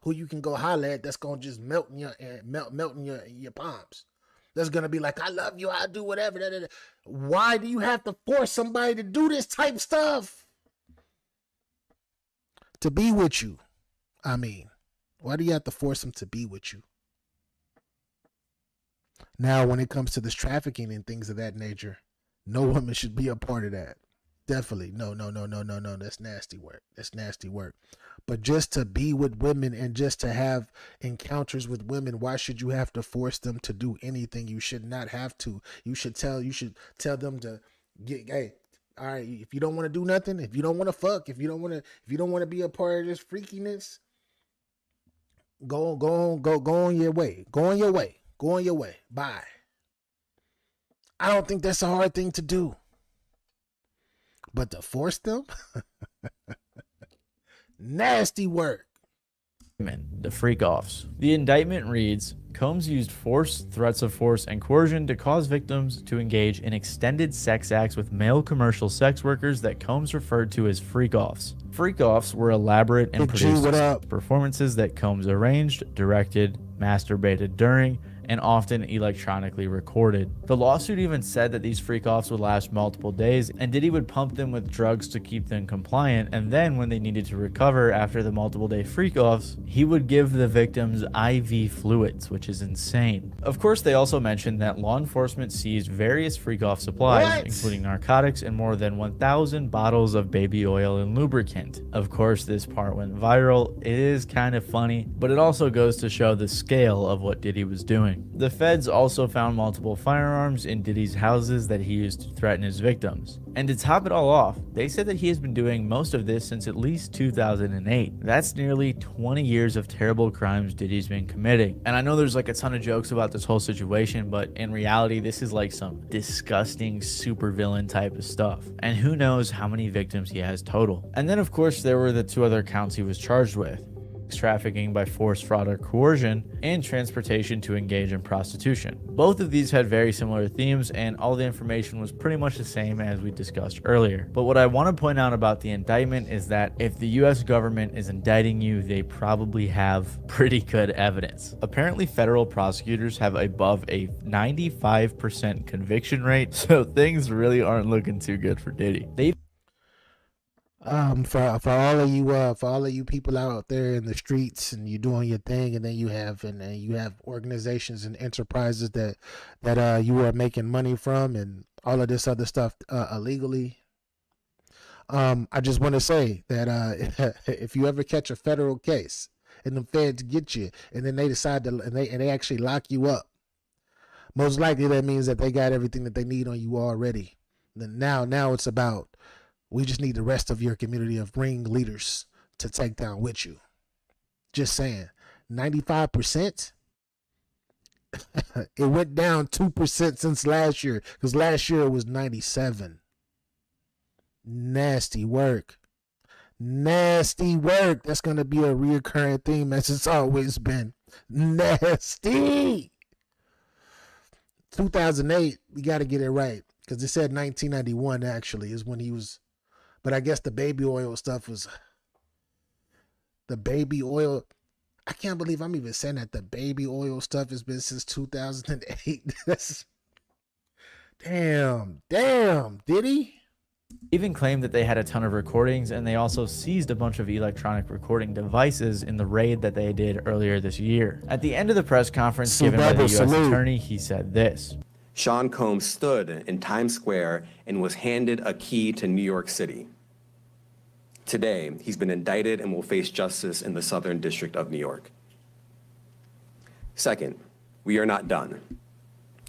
who you can go holler at, that's gonna just melt in your palms? That's gonna be like, I love you, I'll do whatever. Why do you have to force somebody to do this type stuff? To be with you. I mean, why do you have to force them to be with you? Now, when it comes to this trafficking and things of that nature, no woman should be a part of that. Definitely. No. That's nasty work. That's nasty work. But just to be with women and just to have encounters with women, why should you have to force them to do anything? You should not have to. You should tell them to get, hey, all right, if you don't want to do nothing, if you don't want to fuck, if you don't want to be a part of this freakiness, go on your way. Go on your way. Go on your way. Bye. I don't think that's a hard thing to do. But to force them? Nasty work. The freak-offs. The indictment reads, Combs used force, threats of force, and coercion to cause victims to engage in extended sex acts with male commercial sex workers that Combs referred to as freak-offs. Freak-offs were elaborate and produced performances that Combs arranged, directed, masturbated during, and often electronically recorded. The lawsuit even said that these freak-offs would last multiple days, and Diddy would pump them with drugs to keep them compliant, and then when they needed to recover after the multiple-day freak-offs, he would give the victims IV fluids, which is insane. Of course, they also mentioned that law enforcement seized various freak-off supplies, including narcotics and more than 1,000 bottles of baby oil and lubricant. Of course, this part went viral. It is kind of funny, but it also goes to show the scale of what Diddy was doing. racketeering. The feds also found multiple firearms in Diddy's houses that he used to threaten his victims. And to top it all off, they said that he has been doing most of this since at least 2008. That's nearly 20 years of terrible crimes Diddy's been committing. And I know there's like a ton of jokes about this whole situation, but in reality, this is like some disgusting supervillain type of stuff. And who knows how many victims he has total. And then of course there were the 2 other counts he was charged with: trafficking by force, fraud, or coercion, and transportation to engage in prostitution. Both of these had very similar themes, and all the information was pretty much the same as we discussed earlier. But what I want to point out about the indictment is that if the US government is indicting you, they probably have pretty good evidence. Apparently, federal prosecutors have above a 95% conviction rate, so things really aren't looking too good for Diddy. For all of you people out there in the streets, and you doing your thing, and then you have organizations and enterprises that you are making money from, and all of this other stuff illegally. I just want to say that if you ever catch a federal case and the feds get you, and then they decide to and they actually lock you up, most likely that means that they got everything that they need on you already. Then now it's about, we just need the rest of your community of ring leaders to take down with you. Just saying. 95%? It went down 2% since last year, because last year it was 97. Nasty work. Nasty work. That's going to be a reoccurring theme, as it's always been. Nasty. 2008, we got to get it right, because it said 1991 actually is when he was. But I guess the baby oil stuff was the baby oil. I can't believe I'm even saying that. The baby oil stuff has been since 2008. That's damn, Diddy. Even claimed that they had a ton of recordings, and they also seized a bunch of electronic recording devices in the raid that they did earlier this year. At the end of the press conference given by the U.S. attorney, he said this: Sean Combs stood in Times Square and was handed a key to New York City. Today, he's been indicted and will face justice in the Southern District of New York. Second, we are not done.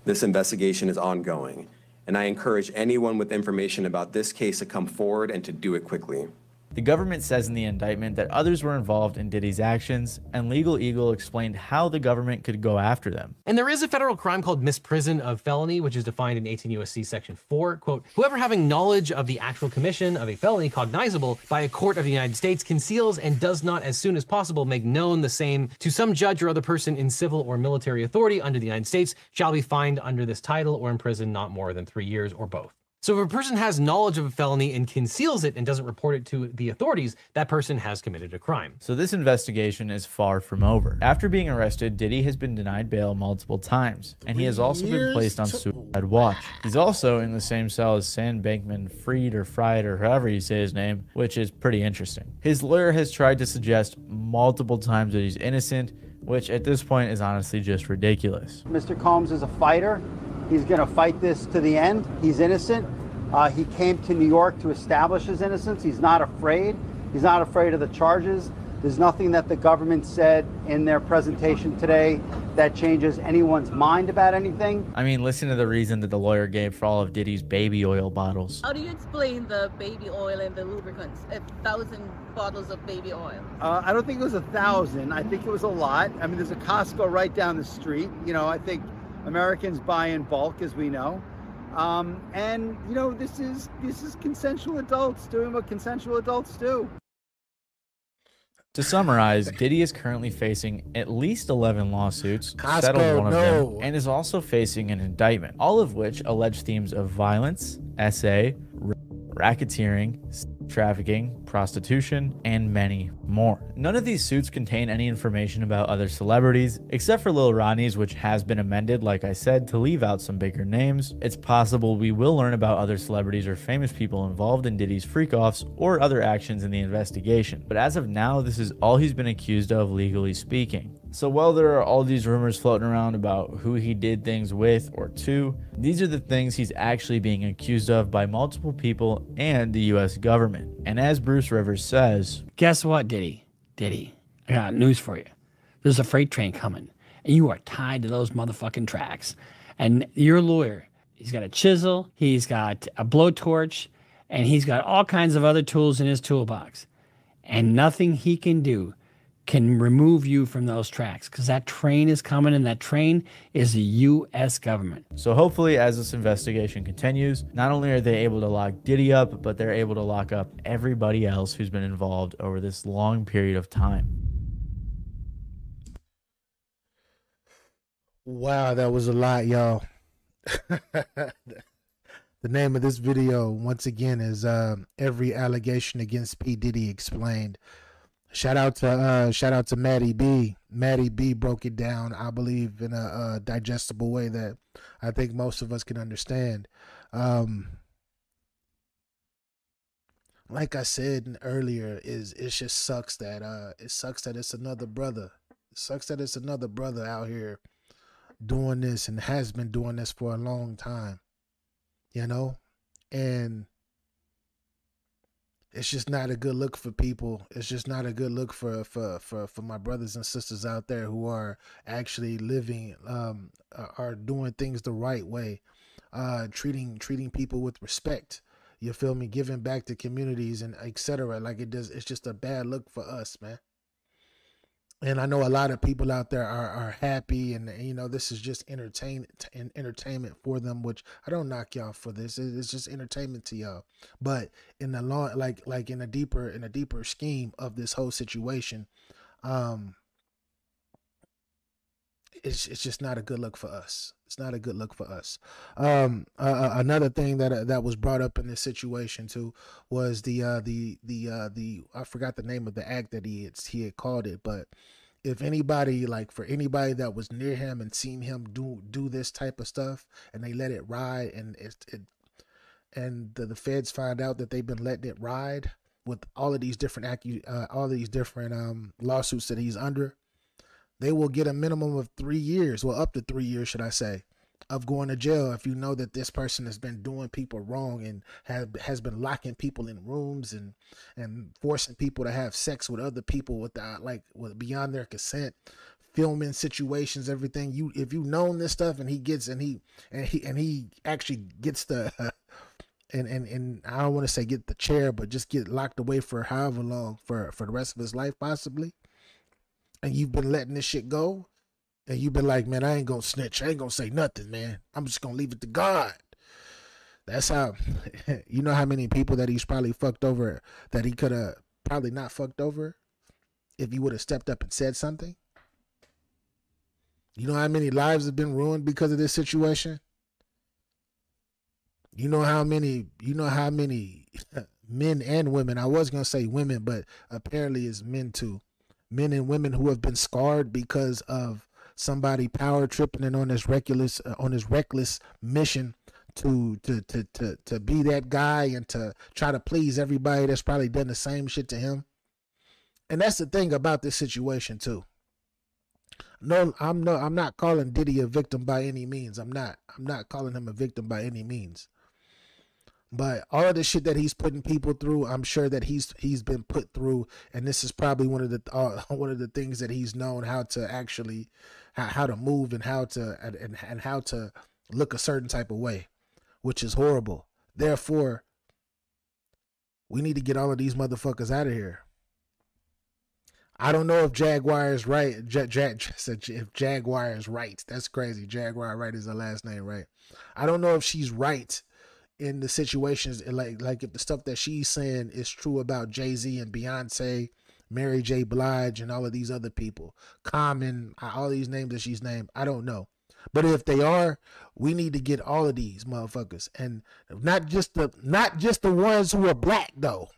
This investigation is ongoing, and I encourage anyone with information about this case to come forward and to do it quickly. The government says in the indictment that others were involved in Diddy's actions, and Legal Eagle explained how the government could go after them. And there is a federal crime called misprision of felony, which is defined in 18 U.S.C. Section 4. Quote, whoever having knowledge of the actual commission of a felony cognizable by a court of the United States conceals and does not as soon as possible make known the same to some judge or other person in civil or military authority under the United States shall be fined under this title or imprisoned not more than 3 years or both. So if a person has knowledge of a felony and conceals it and doesn't report it to the authorities, that person has committed a crime. So this investigation is far from over. After being arrested, Diddy has been denied bail multiple times, and he has also been placed on suicide watch. He's also in the same cell as Sam Bankman-Fried or Fried or however you say his name, which is pretty interesting. His lawyer has tried to suggest multiple times that he's innocent, which at this point is honestly just ridiculous. Mr. Combs is a fighter. He's going to fight this to the end. He's innocent. He came to New York to establish his innocence. He's not afraid. He's not afraid of the charges. There's nothing that the government said in their presentation today that changes anyone's mind about anything. I mean, listen to the reason that the lawyer gave for all of Diddy's baby oil bottles. How do you explain the baby oil and the lubricants? 1,000 bottles of baby oil. I don't think it was 1,000. I think it was a lot. I mean, there's a Costco right down the street. You know, I think Americans buy in bulk, as we know. And you know, this is consensual adults doing what consensual adults do. To summarize, Diddy is currently facing at least 11 lawsuits, settled one of them, and is also facing an indictment, all of which allege themes of violence, SA, racketeering, trafficking, prostitution, and many more. None of these suits contain any information about other celebrities, except for Lil Ronnie's, which has been amended, like I said, to leave out some bigger names. It's possible we will learn about other celebrities or famous people involved in Diddy's freak-offs or other actions in the investigation. But as of now, this is all he's been accused of, legally speaking. So while there are all these rumors floating around about who he did things with or to, these are the things he's actually being accused of by multiple people and the US government. And as Bruce Rivers says, guess what, Diddy? I got news for you. There's a freight train coming, and you are tied to those motherfucking tracks. And your lawyer, he's got a chisel, he's got a blowtorch, and he's got all kinds of other tools in his toolbox. And nothing he can do can remove you from those tracks, because that train is coming, and that train is the U.S. government. So hopefully, as this investigation continues, not only are they able to lock Diddy up, but they're able to lock up everybody else who's been involved over this long period of time. Wow, that was a lot, y'all. The name of this video, once again, is Every Allegation Against P. Diddy Explained. Shout out to Maddie B. Maddie B broke it down, I believe, in a digestible way that I think most of us can understand. Like I said earlier, it just sucks that it's another brother. It sucks that it's another brother out here doing this and has been doing this for a long time, you know, and it's just not a good look for people. It's just not a good look for my brothers and sisters out there who are actually living, are doing things the right way, treating people with respect. You feel me? Giving back to communities and etc. Like it's just a bad look for us, man. And I know a lot of people out there are happy, and you know, this is just entertainment for them, which I don't knock y'all for this. It's just entertainment to y'all. But in the long, like in a deeper scheme of this whole situation, it's just not a good look for us. It's not a good look for us. Another thing that was brought up in this situation too was the I forgot the name of the act that he had called it, but if anybody, like for anybody that was near him and seen him do this type of stuff and they let it ride, and the feds find out that they've been letting it ride with all of these different lawsuits that he's under, they will get a minimum of 3 years, well, up to 3 years, should I say, of going to jail if you know that this person has been doing people wrong and has been locking people in rooms and forcing people to have sex with other people without beyond their consent, filming situations, everything. If you known this stuff and he actually gets the and I don't want to say get the chair, but just get locked away for however long, for the rest of his life possibly, and you've been letting this shit go, and you've been like, man, I ain't gonna snitch, I ain't gonna say nothing, man, I'm just gonna leave it to God. That's how, you know how many people that he's probably fucked over that he could have probably not fucked over if he would have stepped up and said something? You know how many lives have been ruined because of this situation? You know how many men and women, I was gonna say women, but apparently it's men too, men and women who have been scarred because of somebody power tripping and on his reckless mission to be that guy and to try to please everybody that's probably done the same shit to him. And that's the thing about this situation too. No, I'm not calling Diddy a victim by any means. I'm not calling him a victim by any means. But all of the shit that he's putting people through, I'm sure that he's been put through, and this is probably one of the things that he's known how to actually how to move and how to look a certain type of way, which is horrible. Therefore, we need to get all of these motherfuckers out of here. I don't know if Jaguar is right. If Jaguar is right, that's crazy. Jaguar Wright is her last name, right? I don't know if she's right in the situations, like if the stuff that she's saying is true about Jay-Z and Beyonce, Mary J. Blige, and all of these other people, Common, all these names that she's named. I don't know. But if they are, we need to get all of these motherfuckers, and not just the ones who are black though.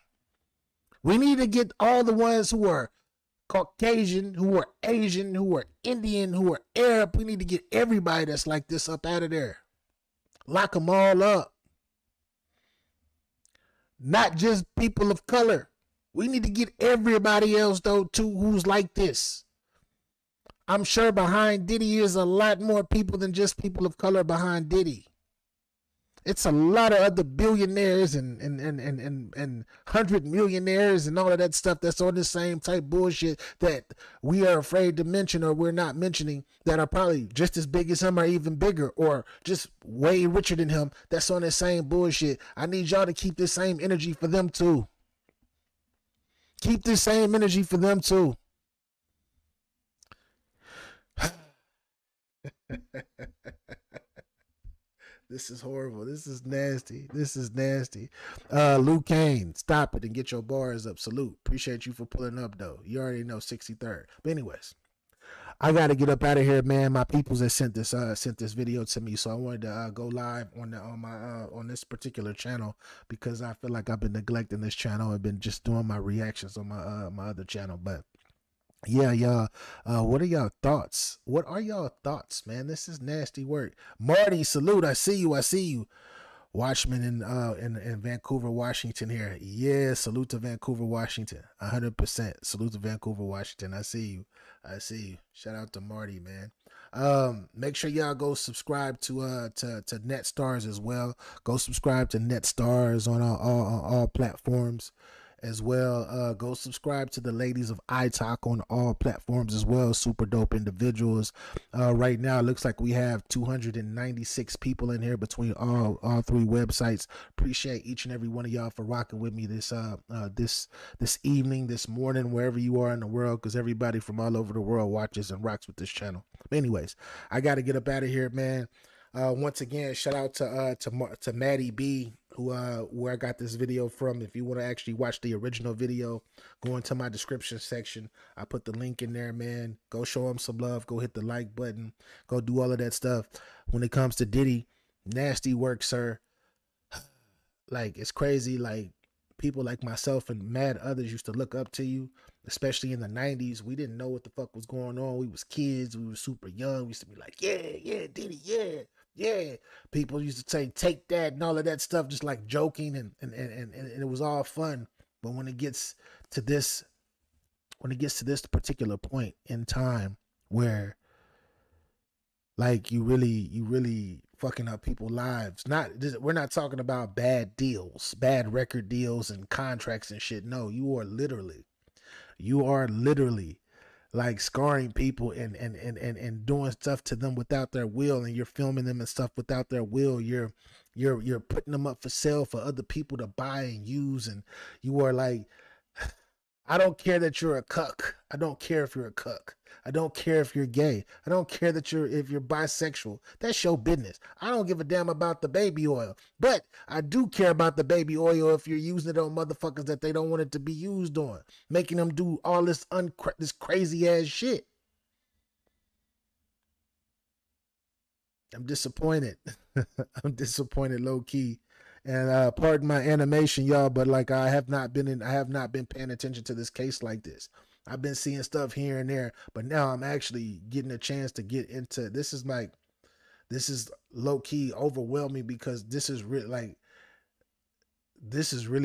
We need to get all the ones who are Caucasian, who are Asian, who are Indian, who are Arab. We need to get everybody that's like this up out of there. Lock them all up. Not just people of color. We need to get everybody else though too who's like this. I'm sure behind Diddy is a lot more people than just people of color behind Diddy. It's a lot of other billionaires and 100 millionaires and all of that stuff that's on the same type bullshit that we are afraid to mention or we're not mentioning, that are probably just as big as him or even bigger or just way richer than him, that's on the same bullshit. I need y'all to keep this same energy for them too. Keep this same energy for them too. This is horrible. This is nasty. This is nasty. Luke Kane, stop it and get your bars up. Salute. Appreciate you for pulling up though. You already know 63rd. But anyways, I gotta get up out of here, man. My peoples that sent this video to me, so I wanted to go live on this particular channel because I feel like I've been neglecting this channel. I've been just doing my reactions on my other channel, but. Yeah, y'all. What are y'all thoughts? What are y'all thoughts, man? This is nasty work. Marty, salute. I see you. I see you. Watchman in Vancouver, Washington here. Yeah, salute to Vancouver, Washington. 100%. Salute to Vancouver, Washington. I see you. I see you. Shout out to Marty, man. Make sure y'all go subscribe to NetStars as well. Go subscribe to NetStars on all platforms as well. Go subscribe to the ladies of iTalk on all platforms as well. Super dope individuals. Right now it looks like we have 296 people in here between all three websites. Appreciate each and every one of y'all for rocking with me this evening, this morning, wherever you are in the world, because everybody from all over the world watches and rocks with this channel. But anyways, I got to get up out of here, man. Once again, shout out to Maddie B, where I got this video from. If you want to actually watch the original video, go into my description section. I put the link in there, man. Go show him some love. Go hit the like button. Go do all of that stuff. When it comes to Diddy, nasty work, sir. Like, it's crazy. Like, people like myself and mad others used to look up to you, especially in the 90s. We didn't know what the fuck was going on. We was kids. We were super young. We used to be like, yeah, Diddy, yeah. Yeah, people used to say take that and all of that stuff, just like joking and it was all fun. But when it gets to this particular point in time where like you really fucking up people's lives, we're not talking about bad deals, bad record deals and contracts and shit. No, you are literally like scarring people and doing stuff to them without their will, and you're filming them and stuff without their will. You're putting them up for sale for other people to buy and use, and you are like, I don't care that you're a cuck. I don't care if you're a cuck. I don't care if you're gay. I don't care that if you're bisexual. That's your business. I don't give a damn about the baby oil. But I do care about the baby oil if you're using it on motherfuckers that they don't want it to be used on. Making them do all this crazy ass shit. I'm disappointed. I'm disappointed low key. And pardon my animation, y'all, but like I have not been paying attention to this case like this. I've been seeing stuff here and there, but now I'm actually getting a chance to get into this. This is low key overwhelming because this is really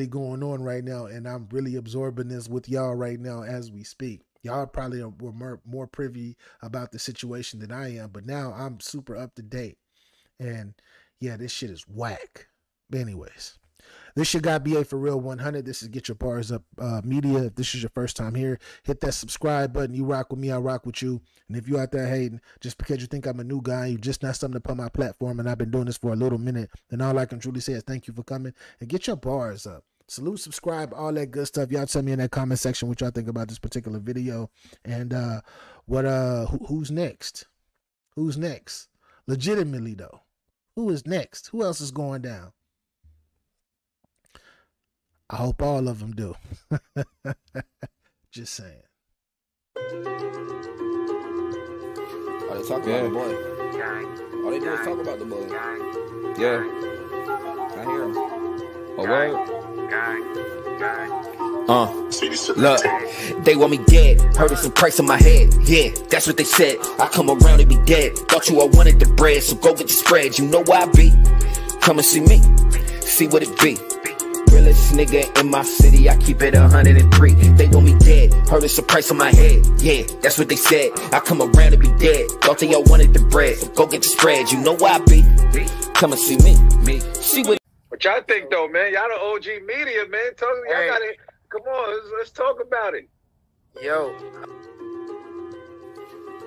going on right now, and I'm really absorbing this with y'all right now as we speak. Y'all probably were more privy about the situation than I am, but now I'm super up to date. And yeah, this shit is whack. But anyways, this your guy BA for Real 100. This is Get Your Bars Up Media. If this is your first time here, hit that subscribe button. You rock with me, I rock with you. And if you out there hating just because you think I'm a new guy, you just not something to put on my platform, and I've been doing this for a little minute, then all I can truly say is thank you for coming and get your bars up. Salute, subscribe, all that good stuff. Y'all tell me in that comment section what y'all think about this particular video, and who's next? Who's next? Legitimately though, who is next? Who else is going down? I hope all of them do. Just saying. All they talk about the boy. All they do is talk about the boy. Yeah. I hear him. Oh, word. Look, they want me dead. Heard of some price on my head. Yeah, that's what they said. I come around and be dead. Thought you all wanted the bread, so go get the spread. You know where I be. Come and see me. See what it be. Realest nigga in my city, I keep it 103. They want me dead, heard it's a price on my head. Yeah, that's what they said. I come around and be dead. Thought they all wanted the bread, so go get the spread. You know where I be. Come and see me. See what. What y'all think though, man? Y'all the OG media, man. Y'all got it. Come on, let's talk about it. Yo.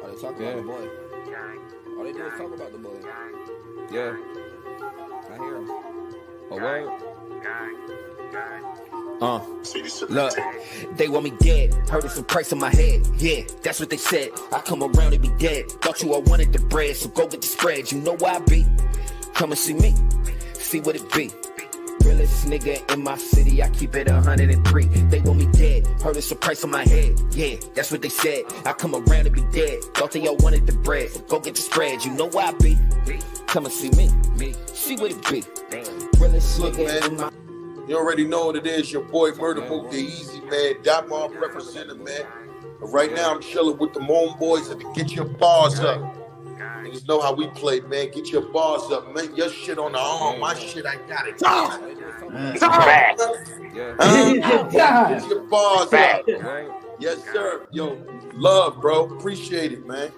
All they talk about the boy. All they do is talk about the boy. Yeah. I hear him. Oh, word. Look, they want me dead. Heard it's some price on my head. Yeah, that's what they said. I come around and be dead. Thought you all wanted the bread, so go get the spread. You know where I be. Come and see me. See what it be. Realest nigga in my city, I keep it 103. They want me dead, heard it's a price on my head. Yeah, that's what they said. I come around and be dead. Thought they all wanted the bread. Go get the spread, you know where I be. Come and see me. See what it be. Realest nigga in my. You already know what it is. Your boy Murder Mook, the easy man. Dot representing, man. But right now I'm chilling with the Moan Boys and to get your bars up. Niggas know how we play, man. Get your bars up, man. Your shit on the arm, my shit, I got it. Get your bars up. Yes, sir. Yo, love, bro. Appreciate it, man.